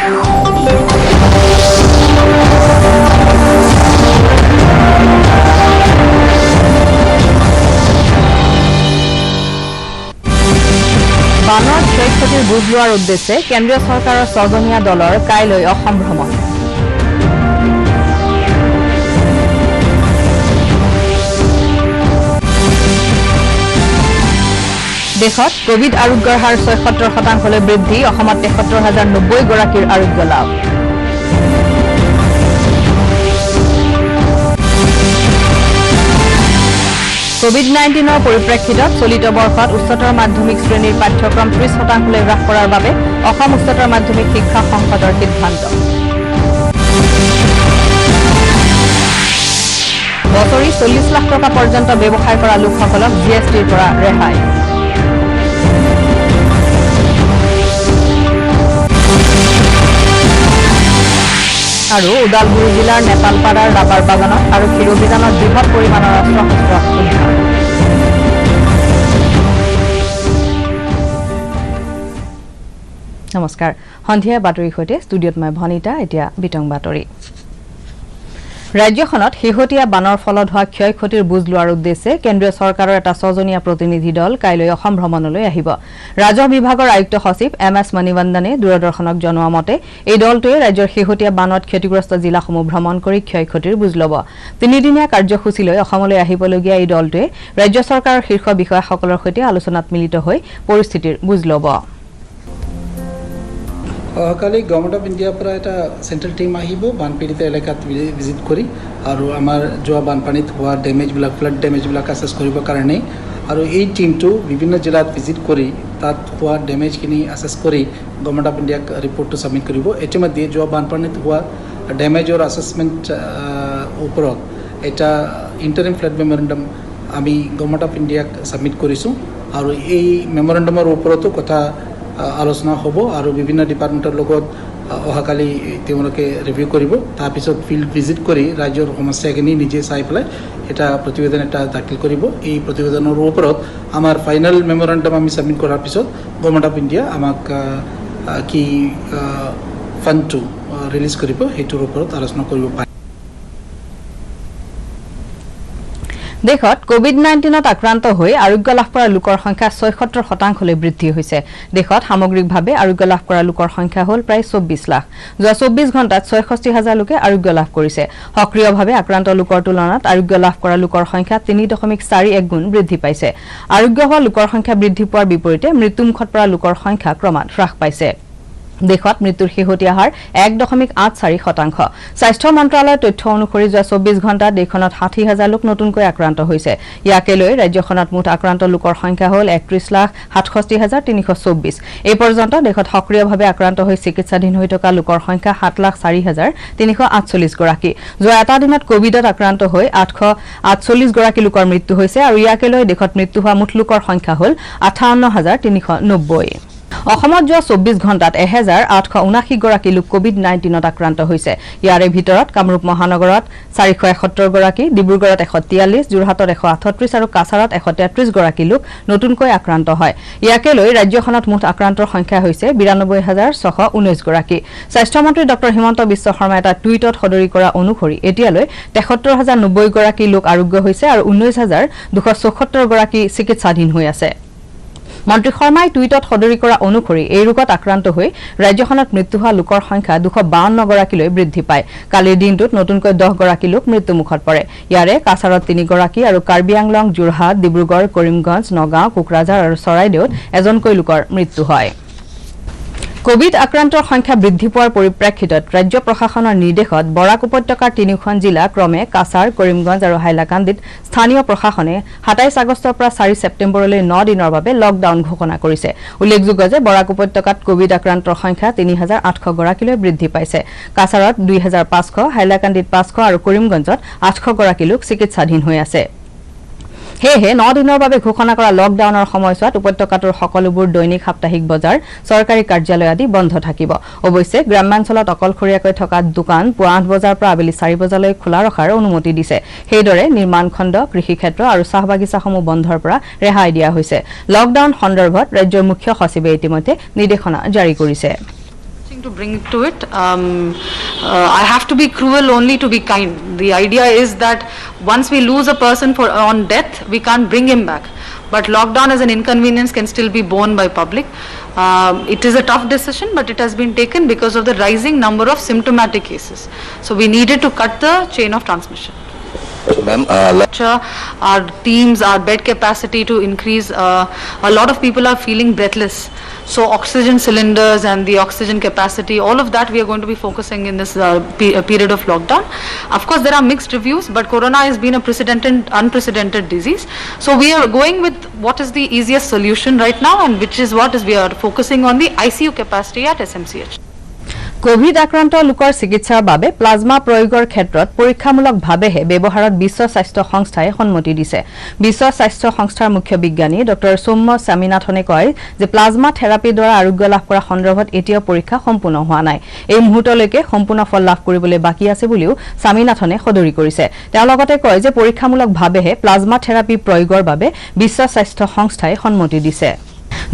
বানৰ ক্ষয়ক্ষতিৰ বুজ লোৱাৰ উদ্দেশ্যে কেন্দ্ৰীয় চৰকাৰৰ ছজনীয়া দলৰ কাইলৈ অসম ভ্ৰমণ। দেশত কোভিড আৰোগ্যৰ হাৰ ৭৬% বৃদ্ধি, অসমত ৭৩,০৯০ গৰাকীৰ আৰোগ্য লাভ। কোভিড-19ৰ পৰিপ্ৰেক্ষিতত চলিত বৰ্ষত উচ্চতৰ মাধ্যমিক শ্ৰেণীৰ পাঠ্যক্ৰম ৩০% হ্ৰাস কৰাৰ বাবে অসম উচ্চতৰ মাধ্যমিক শিক্ষা সংসদৰ সিদ্ধান্ত। বছৰি ৪০ লাখ টকা পৰ্যন্ত ব্যৱসায় কৰা লোকসকলক জিএছটিৰ পৰা ৰেহাই। আৰু ওদালগুৰি জিলাৰ নেপালপাৰাৰ ৰাবাৰ বাগানত আৰক্ষীৰ অভিযানত বৃহৎ পৰিমাণৰ অস্ত্ৰ-শস্ত্ৰ উদ্ধাৰ। নমস্কাৰ, সন্ধিয়া বাতৰিৰ সৈতে ষ্টুডিঅ'ত মই ভনিতা। এতিয়া বিতং বাতৰি। ৰাজ্যখনত শেহতীয়া বানৰ ফলত হোৱা ক্ষয় ক্ষতিৰ বুজ লোৱাৰ উদ্দেশ্যে কেন্দ্ৰীয় চৰকাৰৰ এটা ছজনীয়া প্ৰতিনিধি দল কাইলৈ অসম ভ্ৰমণলৈ আহিব। ৰাজহ বিভাগৰ আয়ুক্ত সচিব MS মণিবন্দনে দূৰদৰ্শনক জনোৱা মতে এই দলটোৱে ৰাজ্যৰ শেহতীয়া বানত ক্ষতিগ্ৰস্ত জিলাসমূহ ভ্ৰমণ কৰি ক্ষয় ক্ষতিৰ বুজ ল'ব। তিনিদিনীয়া কাৰ্যসূচীলৈ অসমলৈ আহিবলগীয়া এই দলটোৱে ৰাজ্য চৰকাৰৰ শীৰ্ষ বিষয়াসকলৰ সৈতে আলোচনাত মিলিত হৈ পৰিস্থিতিৰ বুজ ল'ব। কালি গভৰ্ণমেণ্ট অফ ইণ্ডিয়াৰ পৰা এটা চেণ্ট্ৰেল টিম আহিব বানপীড়িত এলেকাত ভিজিট কৰি আৰু আমাৰ যোৱা বানপানীত হোৱা ডেমেজবিলাক ফ্লাড ডেমেজবিলাক এছেছ কৰিবৰ কাৰণে আৰু এই টিমটো বিভিন্ন জিলাত ভিজিট কৰি তাত হোৱা ডেমেজখিনি এছেছ কৰি গভৰ্ণমেণ্ট অফ ইণ্ডিয়াক ৰিপৰ্টটো ছাবমিট কৰিব। ইতিমধ্যে যোৱা বানপানীত হোৱা ডেমেজৰ এছেছমেণ্ট ওপৰত এটা ইণ্টাৰিম ফ্লাড মেমৰেণ্ডাম আমি গভৰ্ণমেণ্ট অফ ইণ্ডিয়াক ছাবমিট কৰিছোঁ আৰু এই মেমৰেণ্ডামৰ ওপৰতো কথা আলোচনা হ'ব আৰু বিভিন্ন ডিপাৰ্টমেণ্টৰ লগত অহাকালি তেওঁলোকে ৰিভিউ কৰিব। তাৰপিছত ফিল্ড ভিজিট কৰি ৰাজ্যৰ সমস্যাখিনি নিজে চাই পেলাই এটা প্ৰতিবেদন এটা দাখিল কৰিব। এই প্ৰতিবেদনৰ ওপৰত আমাৰ ফাইনেল মেমৰেণ্ডাম আমি ছাবমিট কৰাৰ পিছত গভৰ্ণমেণ্ট অফ ইণ্ডিয়া আমাক কি ফাণ্ডটো ৰিলিজ কৰিব সেইটোৰ ওপৰত আলোচনা কৰিব পাৰে। দেশত কোভিড-19ত আক্ৰান্ত হৈ আৰোগ্য লাভ কৰা লোকৰ সংখ্যা ৭৬% বৃদ্ধি হৈছে। দেশত সামগ্ৰিকভাৱে আৰোগ্য লাভ কৰা লোকৰ সংখ্যা হ'ল প্ৰায় ২৪ লাখ। যোৱা ২৪ ঘণ্টাত ৬৬,০০০ লোকে আৰোগ্য লাভ কৰিছে। সক্ৰিয়ভাৱে আক্ৰান্ত লোকৰ তুলনাত আৰোগ্য লাভ কৰা লোকৰ সংখ্যা ৩.৪১ গুণ বৃদ্ধি পাইছে। আৰোগ্য হোৱা লোকৰ সংখ্যা বৃদ্ধি পোৱাৰ বিপৰীতে মৃত্যুমুখত পৰা লোকৰ সংখ্যা ক্ৰমাৎ হ্ৰাস পাইছে। দেশত মৃত্যুৰ শেহতীয়া হাৰ ১.৮৪%। স্বাস্থ্য মন্ত্ৰালয়ৰ তথ্য অনুসৰি যোৱা ২৪ ঘণ্টাত দেশখনত ৬০,০০০ লোক নতুনকৈ আক্ৰান্ত হৈছে। ইয়াকে লৈ ৰাজ্যখনত মুঠ আক্ৰান্ত লোকৰ সংখ্যা হ'ল ৩১,৬৭,৩২৪। এই পৰ্যন্ত দেশত সক্ৰিয়ভাৱে আক্ৰান্ত হৈ চিকিৎসাধীন হৈ থকা লোকৰ সংখ্যা ৭,৪০,৩৪৮ গৰাকী। যোৱা এটা দিনত কোভিডত আক্ৰান্ত হৈ ৮৪৮ গৰাকী লোকৰ মৃত্যু হৈছে আৰু ইয়াকে লৈ দেশত মৃত্যু হোৱা মুঠ লোকৰ সংখ্যা হ'ল ৫৮,৩৯০। অসমত যোৱা ২৪ ঘণ্টাত ১,৮৭৯ গৰাকী লোক কোভিড-19ত আক্ৰান্ত হৈছে। ইয়াৰে ভিতৰত কামৰূপ মহানগৰত ৪৭১ গৰাকী, ডিব্ৰুগড়ত ১৪৩, যোৰহাটত ১৩৮ আৰু কাছাৰত ১৩৩ গৰাকী লোক নতুনকৈ আক্ৰান্ত হয়। ইয়াকে লৈ ৰাজ্যখনত মুঠ আক্ৰান্তৰ সংখ্যা হৈছে ৯২,৬১৯ গৰাকী। স্বাস্থ্যমন্ত্ৰী ডঃ হিমন্ত বিশ্ব শৰ্মাই এটা টুইটত সদৰি কৰা অনুসৰি এতিয়ালৈ ৭৩,০৯০ গৰাকী লোক আৰোগ্য হৈছে আৰু ১৯,২৭৪ গৰাকী চিকিৎসাধীন হৈ আছে। মন্ত্ৰী শৰ্মাই টুইটত সদৰি কৰা অনুসৰি এই ৰোগত আক্ৰান্ত হৈ ৰাজ্যখনত মৃত্যু হোৱা লোকৰ সংখ্যা ২৫২ গৰাকীলৈ বৃদ্ধি পায়। কালিৰ দিনটোত নতুনকৈ ১০ গৰাকী লোক মৃত্যুমুখত পৰে। ইয়াৰে কাছাৰত ৩ গৰাকী আৰু কাৰ্বি আংলং, যোৰহাট, ডিব্ৰুগড়, কৰিমগঞ্জ, নগাঁও, কোকৰাঝাৰ আৰু চৰাইদেউত এজনকৈ লোকৰ মৃত্যু হয়। কোভিড আক্ৰান্তৰ সংখ্যা বৃদ্ধি পোৱাৰ পৰিপ্ৰেক্ষিতত ৰাজ্য প্ৰশাসনৰ নিৰ্দেশত বৰাক উপত্যকাৰ ৩খন জিলা ক্ৰমে কাছাৰ, কৰিমগঞ্জ আৰু হাইলাকান্দিত স্থানীয় প্ৰশাসনে ২৭ আগষ্টৰ পৰা ৪ ছেপ্টেম্বৰলৈ ৯ দিনৰ বাবে লকডাউন ঘোষণা কৰিছে। উল্লেখযোগ্য যে বৰাক উপত্যকাত কোভিড আক্ৰান্তৰ সংখ্যা ৩,৮০০ গৰাকীলৈ বৃদ্ধি পাইছে। কাছাৰত ২,৫০০, হাইলাকান্দিত ৫০০ আৰু কৰিমগঞ্জত ৮০০ গৰাকী লোক চিকিৎসাধীন হৈ আছে। সেয়েহে ৯ দিনৰ বাবে ঘোষণা কৰা লকডাউনৰ সময়ছোৱাত উপত্যকাটোৰ সকলোবোৰ দৈনিক সাপ্তাহিক বজাৰ, চৰকাৰী কাৰ্যালয় আদি বন্ধ থাকিব। অৱশ্যে গ্ৰাম্যাঞ্চলত অকলশৰীয়াকৈ থকা দোকান পুৱা ৮ বজাৰ পৰা আবেলি ৪ বজালৈ খোলা ৰখাৰ অনুমতি দিছে। সেইদৰে নিৰ্মাণ খণ্ড, কৃষি ক্ষেত্ৰ আৰু চাহ বাগিচাসমূহ বন্ধৰ পৰা ৰেহাই দিয়া হৈছে। লকডাউন সন্দৰ্ভত ৰাজ্যৰ মুখ্য সচিবে ইতিমধ্যে নিৰ্দেশনা জাৰি কৰিছে। To bring to it, I have to be cruel only to be kind. The idea is that once we lose a person on death, we can't bring him back. But lockdown as an inconvenience can still be borne by public. It is a tough decision, but it has been taken because of the rising number of symptomatic cases. So we needed to cut the chain of transmission. So, ma'am, Our teams, our bed capacity to increase. A lot of people are feeling breathless. So oxygen cylinders and the oxygen capacity, all of that we are going to be focusing in this period of lockdown. Of course, there are mixed reviews, but corona has been a unprecedented disease. So we are going with what is the easiest solution right now, and which is what is we are focusing on the ICU capacity at SMCH. Covid আক্ৰান্ত লোকৰ চিকিৎসাৰ বাবে plasma প্ৰয়োগৰ ক্ষেত্ৰত পৰীক্ষামূলকভাৱেহে ব্যৱহাৰত বিশ্ব স্বাস্থ্য সংস্থাই সন্মতি দিছে। বিশ্ব স্বাস্থ্য সংস্থাৰ মুখ্য বিজ্ঞানী ডক্টৰ সৌম্য স্বামীনাথনে কয় যে প্লাজমা থেৰাপিৰ দ্বাৰা আৰোগ্য লাভ কৰা সন্দৰ্ভত এতিয়াও পৰীক্ষা সম্পূৰ্ণ হোৱা নাই। এই মুহূৰ্তলৈকে সম্পূৰ্ণ ফল লাভ কৰিবলৈ বাকী আছে বুলিও স্বামীনাথনে সদৰি কৰিছে। তেওঁ লগতে কয় যে পৰীক্ষামূলকভাৱেহে প্লাজমা থেৰাপি প্ৰয়োগৰ বাবে বিশ্ব স্বাস্থ্য সংস্থাই সন্মতি দিছে।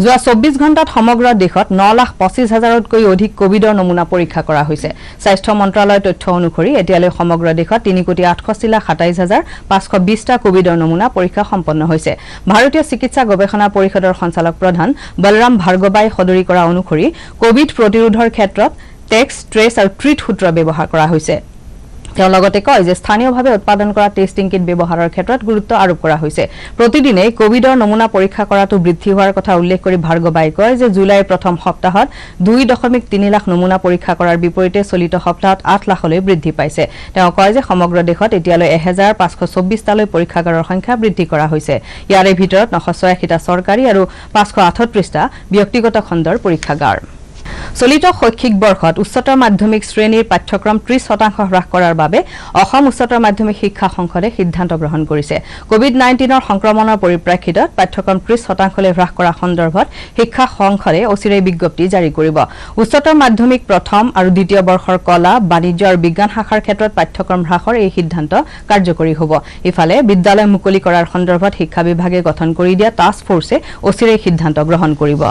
যোৱা 24 ঘণ্টাত সমগ্ৰ দেশত 9,25,000তকৈ অধিক কোভিডৰ নমুনা পৰীক্ষা কৰা হৈছে। স্বাস্থ্য মন্ত্ৰালয়ৰ তথ্য অনুসৰি এতিয়ালৈ সমগ্ৰ দেশত 3,68,27,520টা কোভিডৰ নমুনা পৰীক্ষা সম্পন্ন হৈছে। ভাৰতীয় চিকিৎসা গৱেষণা পৰিষদৰ সঞ্চালক প্ৰধান বলৰাম ভাৰ্গৱাই সদৰি কৰা অনুসৰি কোভিড প্ৰতিৰোধৰ ক্ষেত্ৰত টেক্স, ট্ৰেচ আৰু ট্ৰিট সূত্ৰ ব্যৱহাৰ কৰা হৈছে। তেওঁ লগতে কয় যে স্থানীয়ভাৱে উৎপাদন কৰা টেষ্টিং কিট ব্যৱহাৰৰ ক্ষেত্ৰত গুৰুত্ব আৰোপ কৰা হৈছে। প্ৰতিদিনে কোভিডৰ নমুনা পৰীক্ষা কৰাটো বৃদ্ধি হোৱাৰ কথা উল্লেখ কৰি ভাৰ্গৱাই কয় যে জুলাইৰ প্ৰথম সপ্তাহত 2.3 লাখ নমুনা পৰীক্ষা কৰাৰ বিপৰীতে চলিত সপ্তাহত 8 লাখলৈ বৃদ্ধি পাইছে। তেওঁ কয় যে সমগ্ৰ দেশত এতিয়ালৈ 1,524টালৈ পৰীক্ষাগাৰৰ সংখ্যা বৃদ্ধি কৰা হৈছে। ইয়াৰে ভিতৰত 986টা চৰকাৰী আৰু 538টা ব্যক্তিগত খণ্ডৰ পৰীক্ষাগাৰ। চলিত শৈক্ষিক বৰ্ষত উচ্চতৰ মাধ্যমিক শ্ৰেণীৰ পাঠ্যক্ৰম 30% হ্ৰাস কৰাৰ বাবে অসম উচ্চতৰ মাধ্যমিক শিক্ষা সংসদে সিদ্ধান্ত গ্ৰহণ কৰিছে। কোভিড-19ৰ সংক্ৰমণৰ পৰিপ্ৰেক্ষিতত পাঠ্যক্ৰম 30%লৈ হ্ৰাস কৰা সন্দৰ্ভত শিক্ষা সংসদে অচিৰেই বিজ্ঞপ্তি জাৰি কৰিব। উচ্চতৰ মাধ্যমিক প্ৰথম আৰু দ্বিতীয় বৰ্ষৰ কলা, বাণিজ্য আৰু বিজ্ঞান শাখাৰ ক্ষেত্ৰত পাঠ্যক্ৰম হ্ৰাসৰ এই সিদ্ধান্ত কাৰ্যকৰী হ'ব। ইফালে বিদ্যালয় মুকলি কৰাৰ সন্দৰ্ভত শিক্ষা বিভাগে গঠন কৰি দিয়া টাস্ক ফৰ্চে অচিৰেই সিদ্ধান্ত গ্ৰহণ কৰিব।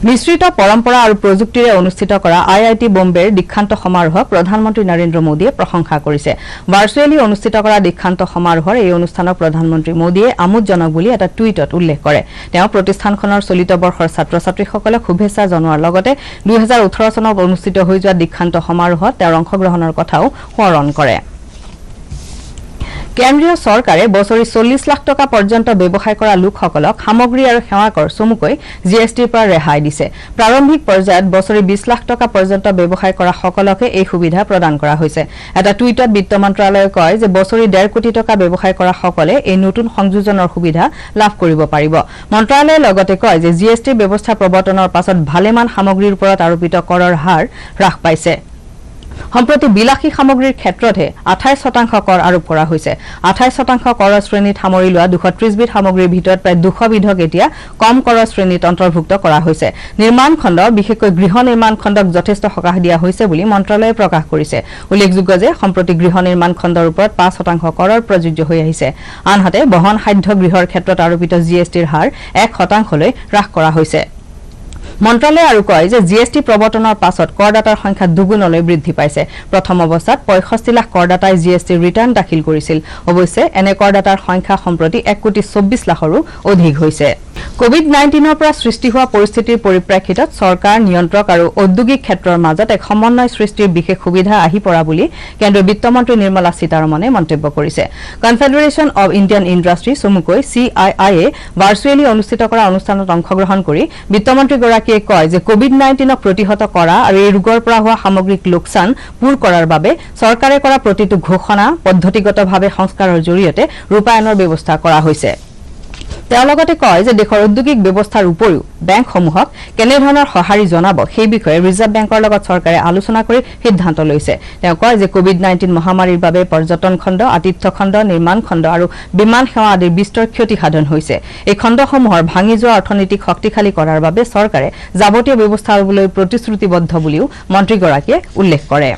মিশ্ৰিত পৰম্পৰা আৰু প্ৰযুক্তিৰে অনুষ্ঠিত কৰা IIT বম্বেৰ দীক্ষান্ত সমাৰোহক প্ৰধানমন্ত্ৰী নৰেন্দ্ৰ মোদীয়ে প্ৰশংসা কৰিছে। ভাৰ্চুৱেলি অনুষ্ঠিত কৰা দীক্ষান্ত সমাৰোহৰ এই অনুষ্ঠানক প্ৰধানমন্ত্ৰী মোদীয়ে আমোদজনক বুলি এটা টুইটত উল্লেখ কৰে। তেওঁ প্ৰতিষ্ঠানখনৰ চলিত বৰ্ষৰ ছাত্ৰ-ছাত্ৰীসকলক শুভেচ্ছা জনোৱাৰ লগতে 2018 চনত অনুষ্ঠিত হৈ যোৱা দীক্ষান্ত সমাৰোহত তেওঁৰ অংশগ্ৰহণৰ কথাও সোঁৱৰণ কৰে। কেন্দ্ৰীয় চৰকাৰে বছৰি 40 লাখ টকা পৰ্যন্ত ব্যৱসায় কৰা লোকসকলক সামগ্ৰী আৰু সেৱা কৰ চমুকৈ GSTৰ পৰা ৰেহাই দিছে। প্ৰাৰম্ভিক পৰ্যায়ত বছৰি 20 লাখ টকা পৰ্যন্ত ব্যৱসায় কৰা সকলকে এই সুবিধা প্ৰদান কৰা হৈছে। এটা টুইটত বিত্ত মন্ত্ৰালয়ে কয় যে বছৰি 1.5 কোটি টকা ব্যৱসায় কৰা সকলে এই নতুন সংযোজনৰ সুবিধা লাভ কৰিব পাৰিব। মন্ত্ৰালয়ে লগতে কয় যে GST ব্যৱস্থা প্ৰৱৰ্তনৰ পাছত ভালেমান সামগ্ৰীৰ ওপৰত আৰোপিত কৰৰ হাৰ হ্ৰাস পাইছে। সম্প্ৰতি বিলাসী সামগ্ৰীৰ ক্ষেত্ৰতহে 28% কৰ আৰোপ কৰা হৈছে। 28% কৰৰ শ্ৰেণীত সামৰি লোৱা 230 বিধ সামগ্ৰীৰ ভিতৰত প্ৰায় 200 বিধক এতিয়া কম কৰৰ শ্ৰেণীত অন্তৰ্ভুক্ত কৰা হৈছে। নিৰ্মাণ খণ্ড, বিশেষকৈ গৃহ নিৰ্মাণ খণ্ডক যথেষ্ট সকাহ দিয়া হৈছে বুলি মন্ত্ৰালয়ে প্ৰকাশ কৰিছে। উল্লেখযোগ্য যে সম্প্ৰতি গৃহ নিৰ্মাণ খণ্ডৰ ওপৰত 5% কৰৰ প্ৰযোজ্য হৈ আহিছে। আনহাতে বহনসাধ্য গৃহৰ ক্ষেত্ৰত আৰোপিত GSTৰ হাৰ 1%লৈ হ্ৰাস কৰা হৈছে। মন্ত্ৰালয়ে আৰু কয় যে GST প্ৰৱৰ্তনৰ পাছত কৰদাতাৰ সংখ্যা দুগুণলৈ বৃদ্ধি পাইছে। প্ৰথম অৱস্থাত 65 লাখ কৰদাতাই GST ৰিটাৰ্ণ দাখিল কৰিছিল। অৱশ্যে এনে কৰদাতাৰ সংখ্যা সম্প্ৰতি 1,24 লাখৰো অধিক হৈছে। কোভিড-19ৰ পৰা সৃষ্টি হোৱা পৰিস্থিতিৰ পৰিপ্ৰেক্ষিতত চৰকাৰ, নিয়ন্ত্ৰক আৰু ঔদ্যোগিক ক্ষেত্ৰৰ মাজত এক সমন্বয় সৃষ্টিৰ বিশেষ সুবিধা আহি পৰা বুলি কেন্দ্ৰীয় বিত্তমন্ত্ৰী নিৰ্মলা সীতাৰমণে মন্তব্য কৰিছে। কনফেডাৰেশ্যন অৱ ইণ্ডিয়ান ইণ্ডাষ্ট্ৰী চমুকৈ CII ভাৰ্চুৱেলি অনুষ্ঠিত কৰা অনুষ্ঠানত অংশগ্ৰহণ কৰি বিত্তমন্ত্ৰীগৰাকীয়ে কয় যে কোভিড-19ক প্ৰতিহত কৰা আৰু এই ৰোগৰ পৰা হোৱা সামগ্ৰিক লোকচান পূৰ কৰাৰ বাবে চৰকাৰে কৰা প্ৰতিটো ঘোষণা পদ্ধতিগতভাৱে সংস্কাৰৰ জৰিয়তে ৰূপায়ণৰ ব্যৱস্থা কৰা হৈছে। তেওঁ লগতে কয় যে দেশৰ ঔদ্যোগিক ব্যৱস্থাৰ উপৰিও বেংকসমূহক কেনেধৰণৰ সঁহাৰি জনাব সেই বিষয়ে ৰিজাৰ্ভ বেংকৰ লগত চৰকাৰে আলোচনা কৰি সিদ্ধান্ত লৈছে। তেওঁ কয় যে কোভিড-19 মহামাৰীৰ বাবে পৰ্যটন খণ্ড, আতিথ্য খণ্ড, নিৰ্মাণ খণ্ড আৰু বিমান সেৱা আদিৰ বিস্তৰ ক্ষতি সাধন হৈছে। এই খণ্ডসমূহৰ ভাঙি যোৱা অৰ্থনীতিক শক্তিশালী কৰাৰ বাবে চৰকাৰে যাৱতীয় ব্যৱস্থা ল'বলৈ প্ৰতিশ্ৰুতিবদ্ধ বুলিও মন্ত্ৰীগৰাকীয়ে উল্লেখ কৰে।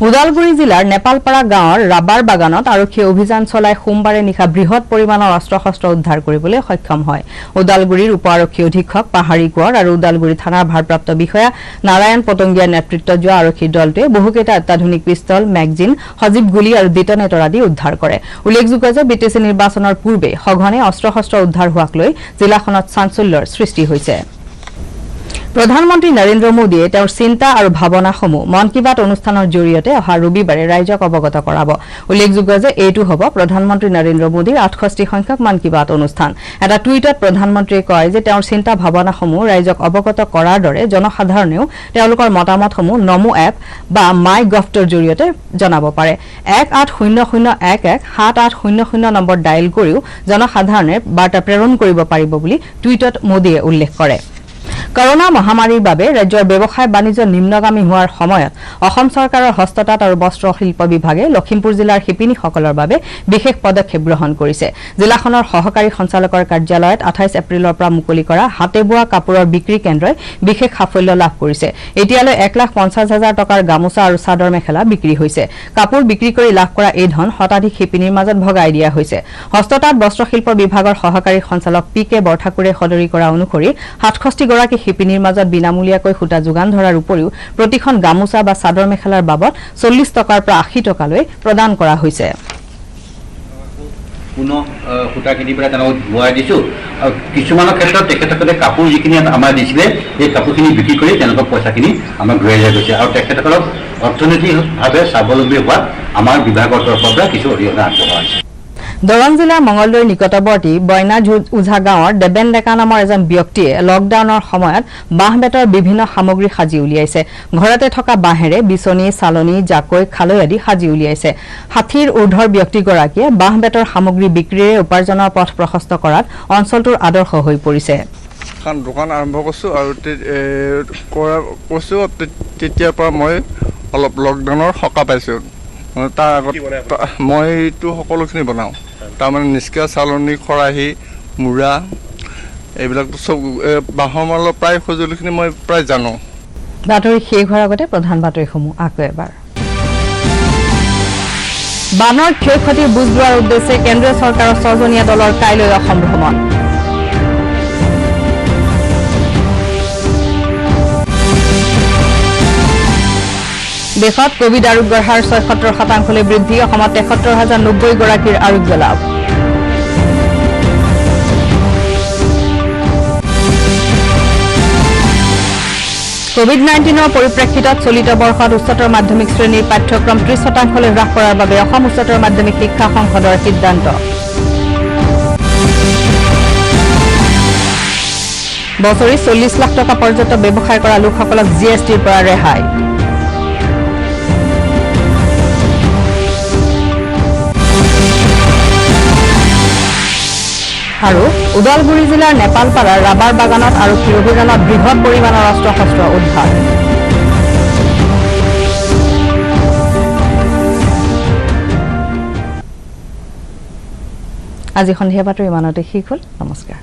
ওদালগুৰি জিলাৰ নেপালপাৰা গাঁৱৰ ৰাবাৰ বাগানত আৰক্ষীয়ে অভিযান চলাই সোমবাৰে নিশা বৃহৎ পৰিমাণৰ অস্ত্ৰ-শস্ত্ৰ উদ্ধাৰ কৰিবলৈ সক্ষম হয়। ওদালগুৰিৰ উপ আৰক্ষী অধীক্ষক পাহাৰী কোঁৱৰ আৰু ওদালগুৰি থানাৰ ভাৰপ্ৰাপ্ত বিষয়া নাৰায়ণ পটংগীয়াৰ নেতৃত্বত যোৱা আৰক্ষীৰ দলটোৱে বহুকেইটা অত্যাধুনিক পিষ্টল, মেগজিন, সজীৱ গুলী আৰু ডিটনেটৰ আদি উদ্ধাৰ কৰে। উল্লেখযোগ্য যে বিটিচি নিৰ্বাচনৰ পূৰ্বে সঘনে অস্ত্ৰ-শস্ত্ৰ উদ্ধাৰ হোৱাক লৈ জিলাখনত চাঞ্চল্যৰ সৃষ্টি হৈছে। প্ৰধানমন্ত্ৰী নৰেন্দ্ৰ মোদীয়ে তেওঁৰ চিন্তা আৰু ভাৱনাসমূহ মন কী বাত অনুষ্ঠানৰ জৰিয়তে অহা ৰবিবাৰে ৰাইজক অৱগত কৰাব। উল্লেখযোগ্য যে এইটো হ'ব প্ৰধানমন্ত্ৰী নৰেন্দ্ৰ মোদীৰ 68 সংখ্যক মন কী বাত অনুষ্ঠান। এটা টুইটত প্ৰধানমন্ত্ৰীয়ে কয় যে তেওঁৰ চিন্তা ভাৱনাসমূহ ৰাইজক অৱগত কৰাৰ দৰে জনসাধাৰণেও তেওঁলোকৰ মতামতসমূহ নমো এপ বা মাই গভৰ জৰিয়তে জনাব পাৰে। 1800117800 নম্বৰ ডায়েল কৰিও জনসাধাৰণে বাৰ্তা প্ৰেৰণ কৰিব পাৰিব বুলি টুইটত মোদীয়ে উল্লেখ কৰে। কৰোনা মহামাৰীৰ বাবে ৰাজ্যৰ ব্যৱসায় বাণিজ্য নিম্নগামী হোৱাৰ সময়ত অসম চৰকাৰৰ হস্ততাঁত আৰু বস্ত্ৰ শিল্প বিভাগে লখিমপুৰ জিলাৰ শিপিনীসকলৰ বাবে বিশেষ পদক্ষেপ গ্ৰহণ কৰিছে। জিলাখনৰ সহকাৰী সঞ্চালকৰ কাৰ্যালয়ত 28 এপ্ৰিলৰ পৰা মুকলি কৰা হাতে বোৱা কাপোৰৰ বিক্ৰী কেন্দ্ৰই বিশেষ সাফল্য লাভ কৰিছে। এতিয়ালৈ 1,50,000 টকাৰ গামোচা আৰু চাদৰ মেখেলা বিক্ৰী হৈছে। কাপোৰ বিক্ৰী কৰি লাভ কৰা এই ধন শতাধিক শিপিনীৰ মাজত ভগাই দিয়া হৈছে। হস্ততাঁত বস্ত্ৰশিল্প বিভাগৰ সহকাৰী সঞ্চালক PK বৰঠাকুৰে সদৰি কৰা অনুসৰি 67 গৰাকী শিপিনীৰ মাজত বিনামূলীয়াকৈ সূতা যোগান ধৰাৰ উপৰিও প্ৰতিখন গামোচা বা চাদৰ মেখেলাৰ বাবদ 40 টকাৰ পৰা 80 টকালৈ প্ৰদান কৰা হৈছে। পুনৰ সূতা কিনি পেলাই তেওঁলোকক ধুৱাই দিছোঁ আৰু কিছুমানৰ ক্ষেত্ৰত তেখেতসকলে কাপোৰ যিখিনি আমাৰ দিছিলে সেই কাপোৰখিনি বিক্ৰী কৰি তেওঁলোকৰ পইচাখিনি আমাক ঘূৰাই দিয়া গৈছে আৰু তেখেতসকলক অৰ্থনৈতিকভাৱে স্বাৱলম্বী হোৱাত আমাৰ বিভাগৰ তৰফৰ পৰা কিছু অৰিহণা আগবঢ়োৱা হৈছে। দৰং জিলাৰ মঙলদৈৰ নিকটৱৰ্তী বইনা উঝা গাঁৱৰ দেবেন ডেকা নামৰ এজন ব্যক্তিয়ে লকডাউনৰ সময়ত বাঁহ বেতৰ বিভিন্ন সামগ্ৰী সাজি উলিয়াইছে। ঘৰতে থকা বাঁহেৰে বিচনী, চালনী, জাকৈ, খালৈ আদি সাজি উলিয়াইছে। 60ৰ ঊৰ্ধৰ ব্যক্তিগৰাকীয়ে বাঁহ বেতৰ সামগ্ৰী বিক্ৰীৰে উপাৰ্জনৰ পথ প্ৰশস্ত কৰাত অঞ্চলটোৰ আদৰ্শ হৈ পৰিছে। দোকান আৰম্ভ কৰিছোঁ আৰু তেতিয়াৰ পৰা মই অলপ লকডাউনৰ সকাহ পাইছোঁ। তাৰ আগত মইতো সকলোখিনি বনাওঁ। তাৰমানে নিষ্কা, চালনী, খৰাহী, মূৰা এইবিলাক চব বাঁহৰ মালৰ প্ৰায় সঁজুলিখিনি মই প্ৰায় জানো। বাতৰি শেষ হোৱাৰ আগতে প্ৰধান বাতৰিসমূহ আকৌ এবাৰ। বানৰ ক্ষয় ক্ষতিৰ বুজ লোৱাৰ উদ্দেশ্যে কেন্দ্ৰীয় চৰকাৰৰ 6জনীয়া দলৰ কাইলৈ অসম ভ্ৰমণ। দেশত কোভিড আৰোগ্যৰ হাৰ 76% বৃদ্ধি। অসমত 73,090 গৰাকীৰ আৰোগ্য লাভ। কোভিড-19ৰ পৰিপ্ৰেক্ষিতত চলিত বৰ্ষত উচ্চতৰ মাধ্যমিক শ্ৰেণীৰ পাঠ্যক্ৰম 30% হ্ৰাস কৰাৰ বাবে অসম উচ্চতৰ মাধ্যমিক শিক্ষা সংসদৰ সিদ্ধান্ত। বছৰি 40 লাখ টকা পৰ্যন্ত ব্যৱসায় কৰা লোকসকলক GSTৰ পৰা ৰেহাই। আৰু ওদালগুৰি জিলাৰ নেপালপাৰাৰ ৰাবাৰ বাগানত আৰক্ষীৰ অভিযানত বৃহৎ পৰিমাণৰ অস্ত্ৰ-শস্ত্ৰ উদ্ধাৰ। আজি সন্ধিয়া বাতৰি ইমানতে শেষ হ'ল। নমস্কাৰ।